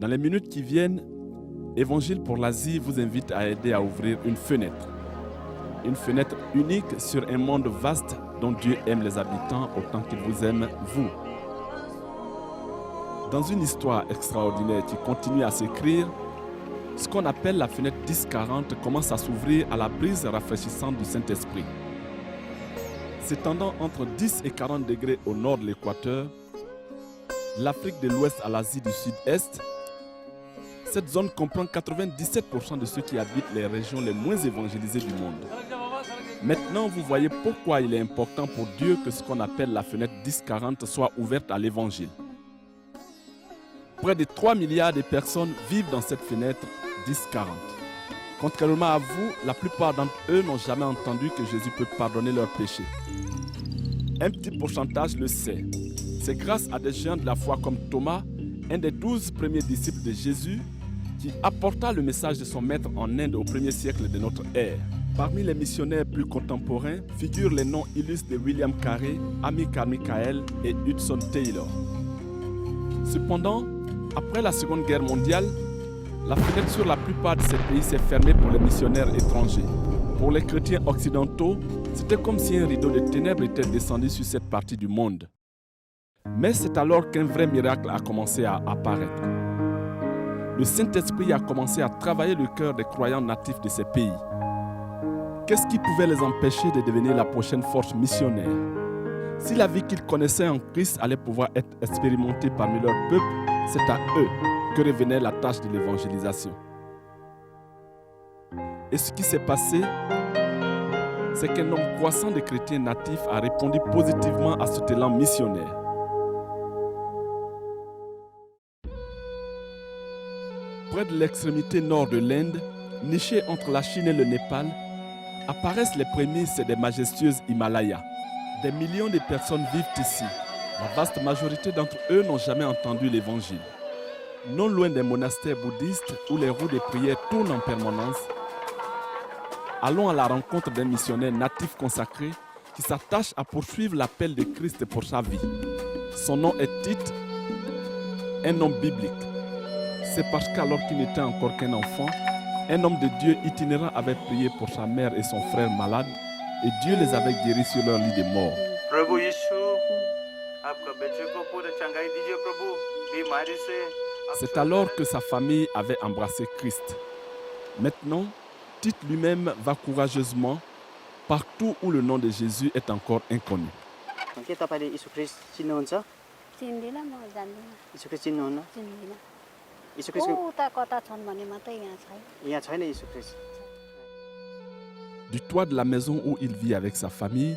Dans les minutes qui viennent, Évangile pour l'Asie vous invite à aider à ouvrir une fenêtre. Une fenêtre unique sur un monde vaste dont Dieu aime les habitants autant qu'il vous aime, vous. Dans une histoire extraordinaire qui continue à s'écrire, ce qu'on appelle la fenêtre 10-40 commence à s'ouvrir à la brise rafraîchissante du Saint-Esprit. S'étendant entre 10 et 40 degrés au nord de l'équateur, l'Afrique de l'Ouest à l'Asie du Sud-Est, cette zone comprend 97% de ceux qui habitent les régions les moins évangélisées du monde. Maintenant, vous voyez pourquoi il est important pour Dieu que ce qu'on appelle la fenêtre 10-40 soit ouverte à l'Évangile. Près de 3 milliards de personnes vivent dans cette fenêtre 10-40. Contrairement à vous, la plupart d'entre eux n'ont jamais entendu que Jésus peut pardonner leurs péchés. Un petit pourcentage le sait. C'est grâce à des géants de la foi comme Thomas, un des 12 premiers disciples de Jésus, qui apporta le message de son maître en Inde au 1er siècle de notre ère. Parmi les missionnaires plus contemporains figurent les noms illustres de William Carey, Amy Carmichael et Hudson Taylor. Cependant, après la Seconde Guerre mondiale, la fenêtre sur la plupart de ces pays s'est fermée pour les missionnaires étrangers. Pour les chrétiens occidentaux, c'était comme si un rideau de ténèbres était descendu sur cette partie du monde. Mais c'est alors qu'un vrai miracle a commencé à apparaître. Le Saint-Esprit a commencé à travailler le cœur des croyants natifs de ces pays. Qu'est-ce qui pouvait les empêcher de devenir la prochaine force missionnaire? Si la vie qu'ils connaissaient en Christ allait pouvoir être expérimentée parmi leur peuple, c'est à eux que revenait la tâche de l'évangélisation. Et ce qui s'est passé, c'est qu'un nombre croissant de chrétiens natifs a répondu positivement à cet élan missionnaire. Près de l'extrémité nord de l'Inde, nichés entre la Chine et le Népal, apparaissent les prémices des majestueuses Himalayas. Des millions de personnes vivent ici. La vaste majorité d'entre eux n'ont jamais entendu l'Évangile. Non loin des monastères bouddhistes où les roues de prière tournent en permanence, allons à la rencontre d'un missionnaire natif consacré qui s'attache à poursuivre l'appel de Christ pour sa vie. Son nom est Tite, un nom biblique. C'est parce qu'alors qu'il n'était encore qu'un enfant, un homme de Dieu itinérant avait prié pour sa mère et son frère malades et Dieu les avait guéris sur leur lit de mort. C'est alors que sa famille avait embrassé Christ. Maintenant, Tite lui-même va courageusement partout où le nom de Jésus est encore inconnu. Du toit de la maison où il vit avec sa famille,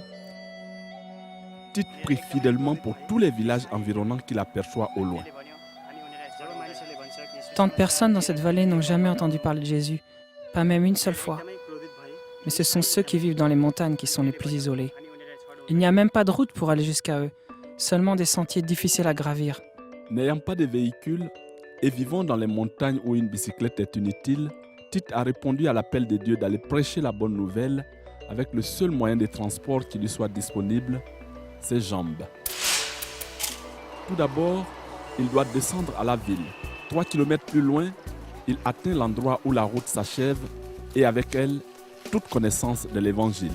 Tite prie fidèlement pour tous les villages environnants qu'il aperçoit au loin. Tant de personnes dans cette vallée n'ont jamais entendu parler de Jésus, pas même une seule fois. Mais ce sont ceux qui vivent dans les montagnes qui sont les plus isolés. Il n'y a même pas de route pour aller jusqu'à eux, seulement des sentiers difficiles à gravir. N'ayant pas de véhicule et vivant dans les montagnes où une bicyclette est inutile, Tite a répondu à l'appel de Dieu d'aller prêcher la bonne nouvelle avec le seul moyen de transport qui lui soit disponible, ses jambes. Tout d'abord, il doit descendre à la ville. 3 kilomètres plus loin, il atteint l'endroit où la route s'achève et avec elle, toute connaissance de l'Évangile.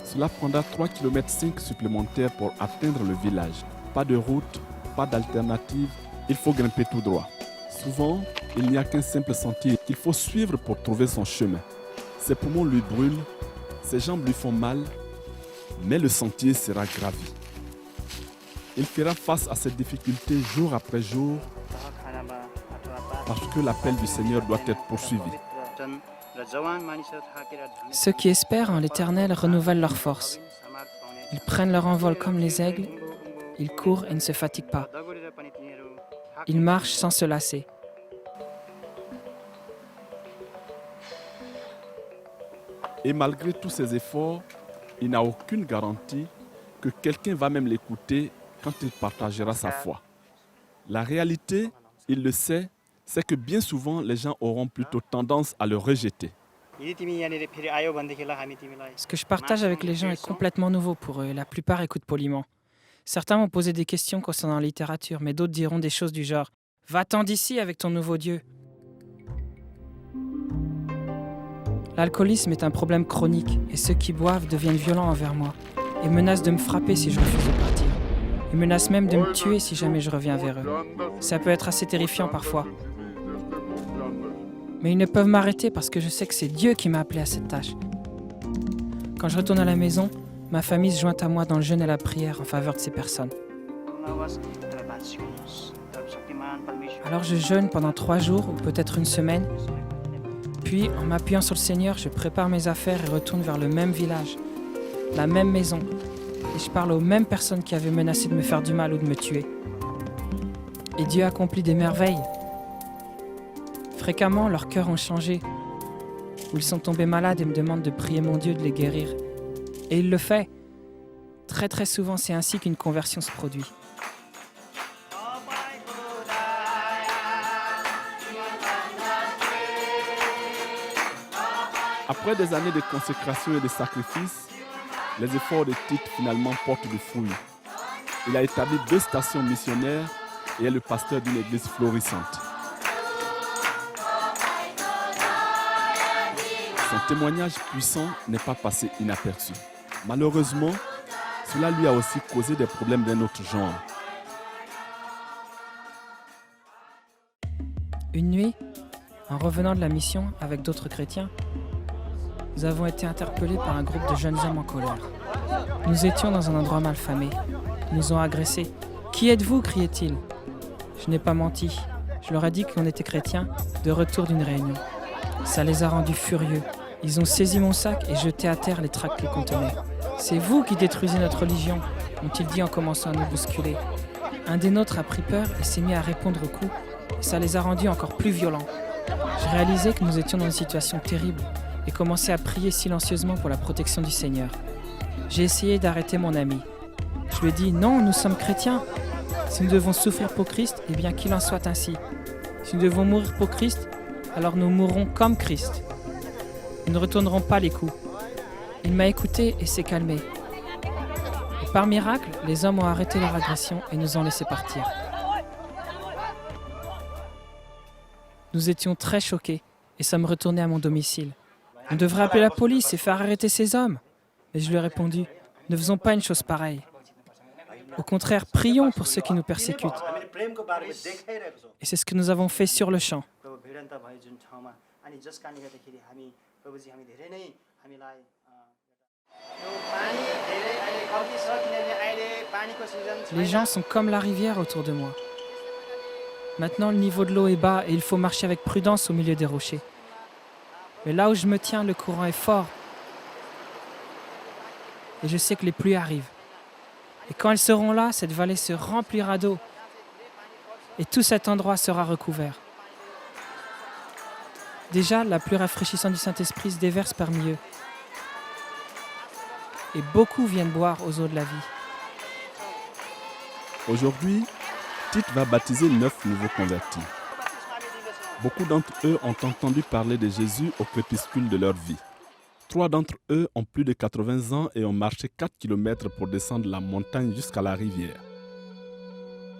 Cela prendra 3,5 km supplémentaires pour atteindre le village. Pas de route, pas d'alternative, il faut grimper tout droit. Souvent, il n'y a qu'un simple sentier qu'il faut suivre pour trouver son chemin. Ses poumons lui brûlent, ses jambes lui font mal, mais le sentier sera gravi. Il fera face à cette difficulté jour après jour parce que l'appel du Seigneur doit être poursuivi. Ceux qui espèrent en l'Éternel renouvellent leurs forces. Ils prennent leur envol comme les aigles, ils courent et ne se fatiguent pas. Ils marchent sans se lasser. Et malgré tous ces efforts, il n'a aucune garantie que quelqu'un va même l'écouter quand il partagera sa foi. La réalité, il le sait, c'est que bien souvent, les gens auront plutôt tendance à le rejeter. Ce que je partage avec les gens est complètement nouveau pour eux et la plupart écoutent poliment. Certains m'ont posé des questions concernant la littérature, mais d'autres diront des choses du genre « Va-t'en d'ici avec ton nouveau Dieu ». L'alcoolisme est un problème chronique et ceux qui boivent deviennent violents envers moi et menacent de me frapper si je refuse de partir. Ils menacent même de me tuer si jamais je reviens vers eux. Ça peut être assez terrifiant parfois. Mais ils ne peuvent m'arrêter parce que je sais que c'est Dieu qui m'a appelé à cette tâche. Quand je retourne à la maison, ma famille se joint à moi dans le jeûne et la prière en faveur de ces personnes. Alors je jeûne pendant 3 jours ou peut-être une semaine. Puis, en m'appuyant sur le Seigneur, je prépare mes affaires et retourne vers le même village, la même maison. Et je parle aux mêmes personnes qui avaient menacé de me faire du mal ou de me tuer. Et Dieu accomplit des merveilles. Fréquemment, leurs cœurs ont changé, ou ils sont tombés malades et me demandent de prier mon Dieu de les guérir. Et il le fait. Très très souvent, c'est ainsi qu'une conversion se produit. Après des années de consécration et de sacrifices, les efforts de Tite finalement portent des fruits. Il a établi 2 stations missionnaires et est le pasteur d'une église florissante. Son témoignage puissant n'est pas passé inaperçu. Malheureusement, cela lui a aussi causé des problèmes d'un autre genre. Une nuit, en revenant de la mission avec d'autres chrétiens, nous avons été interpellés par un groupe de jeunes hommes en colère. Nous étions dans un endroit malfamé. Ils nous ont agressés. « Qui êtes-vous » criaient-ils. Je n'ai pas menti. Je leur ai dit qu'on était chrétiens, de retour d'une réunion. Ça les a rendus furieux. Ils ont saisi mon sac et jeté à terre les tracts qu'ils contenaient. « C'est vous qui détruisez notre religion » ont-ils dit en commençant à nous bousculer. Un des nôtres a pris peur et s'est mis à répondre aux coups. Et ça les a rendus encore plus violents. J'ai réalisé que nous étions dans une situation terrible et commencé à prier silencieusement pour la protection du Seigneur. J'ai essayé d'arrêter mon ami. Je lui ai dit « Non, nous sommes chrétiens. Si nous devons souffrir pour Christ, eh bien qu'il en soit ainsi. Si nous devons mourir pour Christ, alors nous mourrons comme Christ. Nous ne retournerons pas les coups. » Il m'a écouté et s'est calmé. Et par miracle, les hommes ont arrêté leur agression et nous ont laissés partir. Nous étions très choqués et sommes retournés à mon domicile. On devrait appeler la police et faire arrêter ces hommes. Mais je lui ai répondu, ne faisons pas une chose pareille. Au contraire, prions pour ceux qui nous persécutent. Et c'est ce que nous avons fait sur le champ. Les gens sont comme la rivière autour de moi. Maintenant, le niveau de l'eau est bas et il faut marcher avec prudence au milieu des rochers. Mais là où je me tiens, le courant est fort. Et je sais que les pluies arrivent. Et quand elles seront là, cette vallée se remplira d'eau. Et tout cet endroit sera recouvert. Déjà, la pluie rafraîchissante du Saint-Esprit se déverse parmi eux. Et beaucoup viennent boire aux eaux de la vie. Aujourd'hui, Tite va baptiser 9 nouveaux convertis. Beaucoup d'entre eux ont entendu parler de Jésus au crépuscule de leur vie. 3 d'entre eux ont plus de 80 ans et ont marché 4 km pour descendre la montagne jusqu'à la rivière.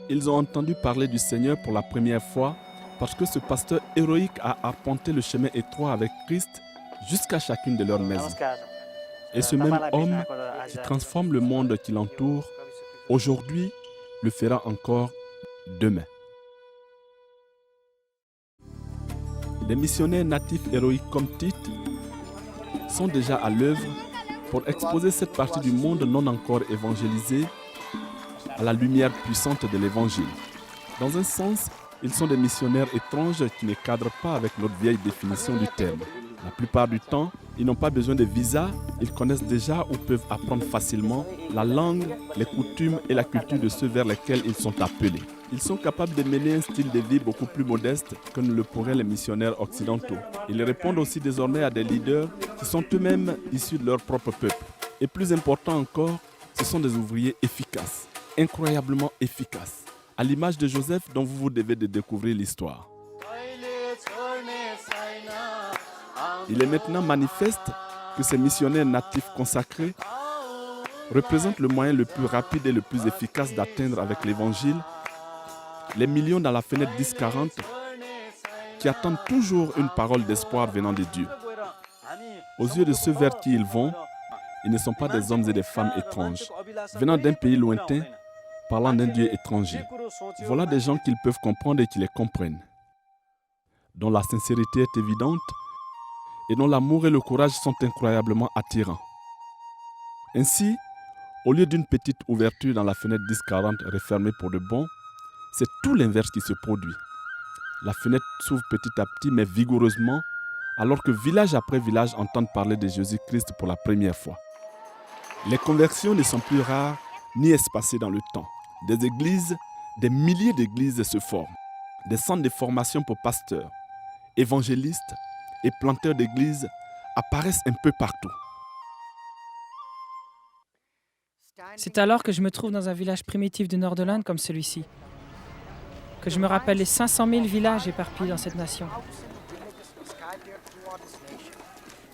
Ils ont entendu parler du Seigneur pour la première fois parce que ce pasteur héroïque a arpenté le chemin étroit avec Christ jusqu'à chacune de leurs maisons. Et ce même homme qui transforme le monde qui l'entoure, aujourd'hui, le fera encore demain. Des missionnaires natifs héroïques comme Tite sont déjà à l'œuvre pour exposer cette partie du monde non encore évangélisée à la lumière puissante de l'Évangile. Dans un sens, ils sont des missionnaires étranges qui ne cadrent pas avec notre vieille définition du terme. La plupart du temps, ils n'ont pas besoin de visa, ils connaissent déjà ou peuvent apprendre facilement la langue, les coutumes et la culture de ceux vers lesquels ils sont appelés. Ils sont capables de mener un style de vie beaucoup plus modeste que ne le pourraient les missionnaires occidentaux. Ils répondent aussi désormais à des leaders qui sont eux-mêmes issus de leur propre peuple. Et plus important encore, ce sont des ouvriers efficaces, incroyablement efficaces, à l'image de Joseph dont vous devez de découvrir l'histoire. Il est maintenant manifeste que ces missionnaires natifs consacrés représente le moyen le plus rapide et le plus efficace d'atteindre avec l'Évangile les millions dans la fenêtre 10-40 qui attendent toujours une parole d'espoir venant de Dieu. Aux yeux de ceux vers qui ils vont, ils ne sont pas des hommes et des femmes étranges, venant d'un pays lointain, parlant d'un Dieu étranger. Voilà des gens qu'ils peuvent comprendre et qui les comprennent, dont la sincérité est évidente et dont l'amour et le courage sont incroyablement attirants. Ainsi, au lieu d'une petite ouverture dans la fenêtre 10-40 refermée pour de bon, c'est tout l'inverse qui se produit. La fenêtre s'ouvre petit à petit mais vigoureusement, alors que village après village entendent parler de Jésus-Christ pour la première fois. Les conversions ne sont plus rares ni espacées dans le temps. Des églises, des milliers d'églises se forment. Des centres de formation pour pasteurs, évangélistes et planteurs d'églises apparaissent un peu partout. C'est alors que je me trouve dans un village primitif du nord de l'Inde comme celui-ci, que je me rappelle les 500 000 villages éparpillés dans cette nation,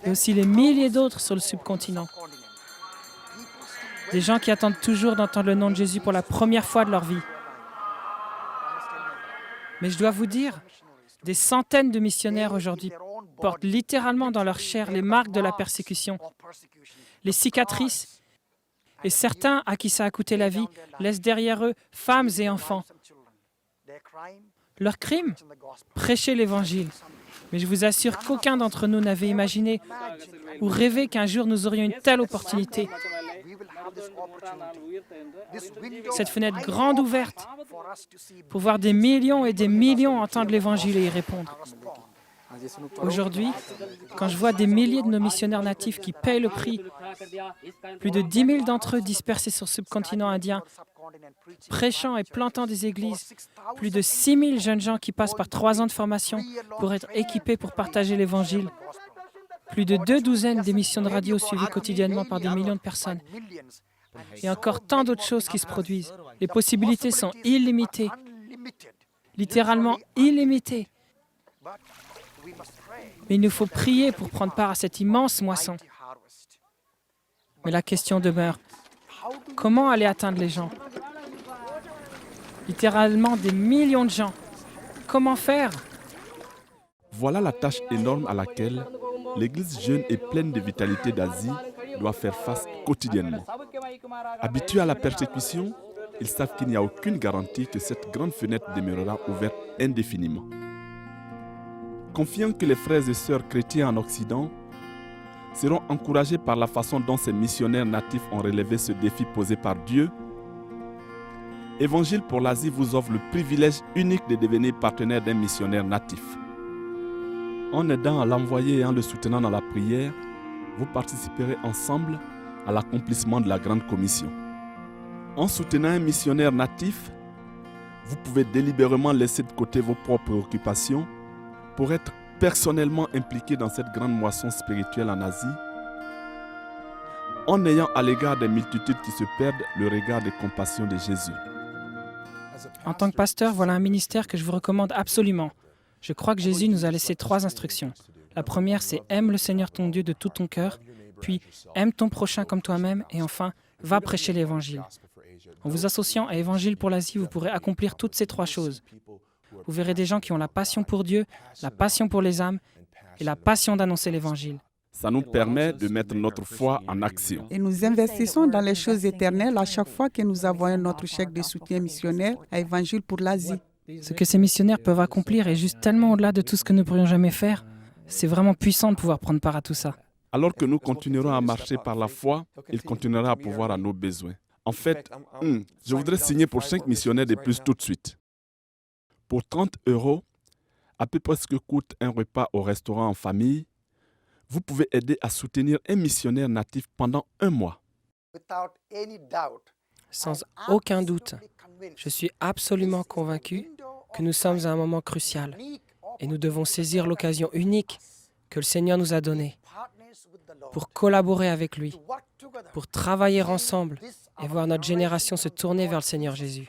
et aussi les milliers d'autres sur le subcontinent. Des gens qui attendent toujours d'entendre le nom de Jésus pour la première fois de leur vie. Mais je dois vous dire, des centaines de missionnaires aujourd'hui portent littéralement dans leur chair les marques de la persécution, les cicatrices, et certains à qui ça a coûté la vie laissent derrière eux femmes et enfants. Leur crime, prêcher l'Évangile. Mais je vous assure qu'aucun d'entre nous n'avait imaginé ou rêvé qu'un jour nous aurions une telle opportunité. Cette fenêtre grande ouverte pour voir des millions et des millions entendre l'Évangile et y répondre. Aujourd'hui, quand je vois des milliers de nos missionnaires natifs qui payent le prix, plus de 10 000 d'entre eux dispersés sur le subcontinent indien, prêchant et plantant des églises, plus de 6 000 jeunes gens qui passent par 3 ans de formation pour être équipés pour partager l'Évangile, plus de 2 douzaines d'émissions de radio suivies quotidiennement par des millions de personnes, et encore tant d'autres choses qui se produisent. Les possibilités sont illimitées, littéralement illimitées. Mais il nous faut prier pour prendre part à cette immense moisson. Mais la question demeure, comment aller atteindre les gens? Littéralement des millions de gens. Comment faire? Voilà la tâche énorme à laquelle l'Église jeune et pleine de vitalité d'Asie doit faire face quotidiennement. Habitués à la persécution, ils savent qu'il n'y a aucune garantie que cette grande fenêtre demeurera ouverte indéfiniment. Confiant que les frères et sœurs chrétiens en Occident seront encouragés par la façon dont ces missionnaires natifs ont relevé ce défi posé par Dieu, Évangile pour l'Asie vous offre le privilège unique de devenir partenaire d'un missionnaire natif. En aidant à l'envoyer et en le soutenant dans la prière, vous participerez ensemble à l'accomplissement de la Grande Commission. En soutenant un missionnaire natif, vous pouvez délibérément laisser de côté vos propres préoccupations pour être personnellement impliqué dans cette grande moisson spirituelle en Asie, en ayant à l'égard des multitudes qui se perdent le regard de compassion de Jésus. En tant que pasteur, voilà un ministère que je vous recommande absolument. Je crois que Jésus nous a laissé 3 instructions. La première, c'est « Aime le Seigneur ton Dieu de tout ton cœur », puis « Aime ton prochain comme toi-même » et enfin « Va prêcher l'Évangile ». En vous associant à Évangile pour l'Asie, vous pourrez accomplir toutes ces 3 choses. Vous verrez des gens qui ont la passion pour Dieu, la passion pour les âmes et la passion d'annoncer l'Évangile. Ça nous permet de mettre notre foi en action. Et nous investissons dans les choses éternelles à chaque fois que nous envoyons notre chèque de soutien missionnaire à Évangile pour l'Asie. Ce que ces missionnaires peuvent accomplir est juste tellement au-delà de tout ce que nous pourrions jamais faire. C'est vraiment puissant de pouvoir prendre part à tout ça. Alors que nous continuerons à marcher par la foi, il continuera à pourvoir à nos besoins. En fait, je voudrais signer pour 5 missionnaires de plus tout de suite. Pour 30 €, à peu près ce que coûte un repas au restaurant en famille, vous pouvez aider à soutenir un missionnaire natif pendant 1 mois. Sans aucun doute, je suis absolument convaincu que nous sommes à un moment crucial et nous devons saisir l'occasion unique que le Seigneur nous a donnée pour collaborer avec lui, pour travailler ensemble et voir notre génération se tourner vers le Seigneur Jésus,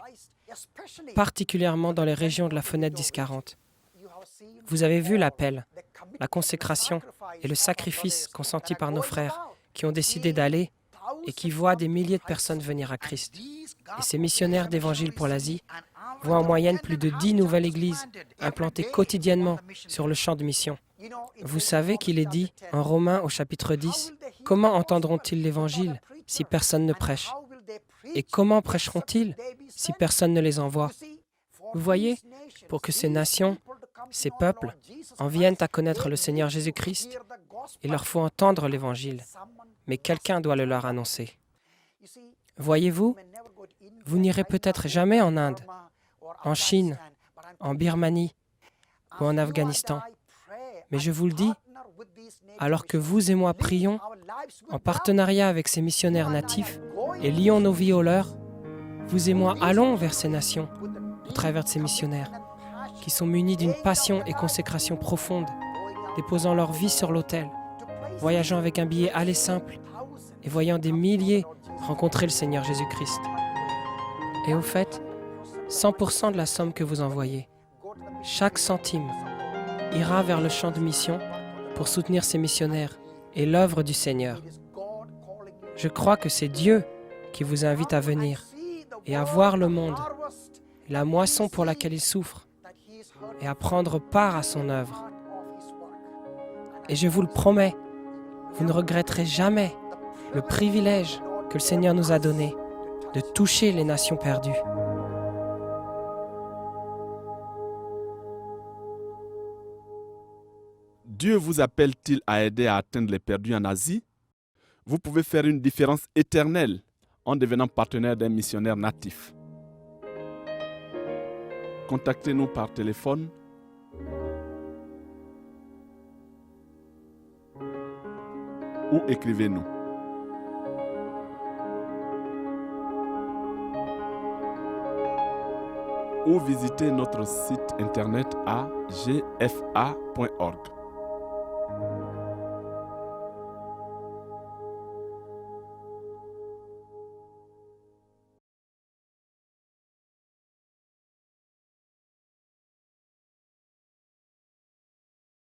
particulièrement dans les régions de la fenêtre 10-40. Vous avez vu l'appel, la consécration et le sacrifice consenti par nos frères qui ont décidé d'aller et qui voit des milliers de personnes venir à Christ. Et ces missionnaires d'évangile pour l'Asie voient en moyenne plus de 10 nouvelles églises implantées quotidiennement sur le champ de mission. Vous savez qu'il est dit en Romains au chapitre 10, « Comment entendront-ils l'Évangile si personne ne prêche? Et comment prêcheront-ils si personne ne les envoie ?» Vous voyez, pour que ces nations, ces peuples, en viennent à connaître le Seigneur Jésus-Christ, il leur faut entendre l'Évangile, mais quelqu'un doit le leur annoncer. Voyez-vous, vous n'irez peut-être jamais en Inde, en Chine, en Birmanie ou en Afghanistan. Mais je vous le dis, alors que vous et moi prions, en partenariat avec ces missionnaires natifs, et lions nos vies aux leurs, vous et moi allons vers ces nations, au travers de ces missionnaires, qui sont munis d'une passion et consécration profonde, déposant leur vie sur l'autel, voyageant avec un billet aller simple, et voyant des milliers rencontrer le Seigneur Jésus-Christ. Et au fait, 100% de la somme que vous envoyez, chaque centime, ira vers le champ de mission pour soutenir ces missionnaires et l'œuvre du Seigneur. Je crois que c'est Dieu qui vous invite à venir et à voir le monde, la moisson pour laquelle il souffre, et à prendre part à son œuvre. Et je vous le promets, vous ne regretterez jamais le privilège que le Seigneur nous a donné de toucher les nations perdues. Dieu vous appelle-t-il à aider à atteindre les perdus en Asie? Vous pouvez faire une différence éternelle en devenant partenaire d'un missionnaire natif. Contactez-nous par téléphone ou écrivez-nous. Ou visitez notre site internet à gfa.org.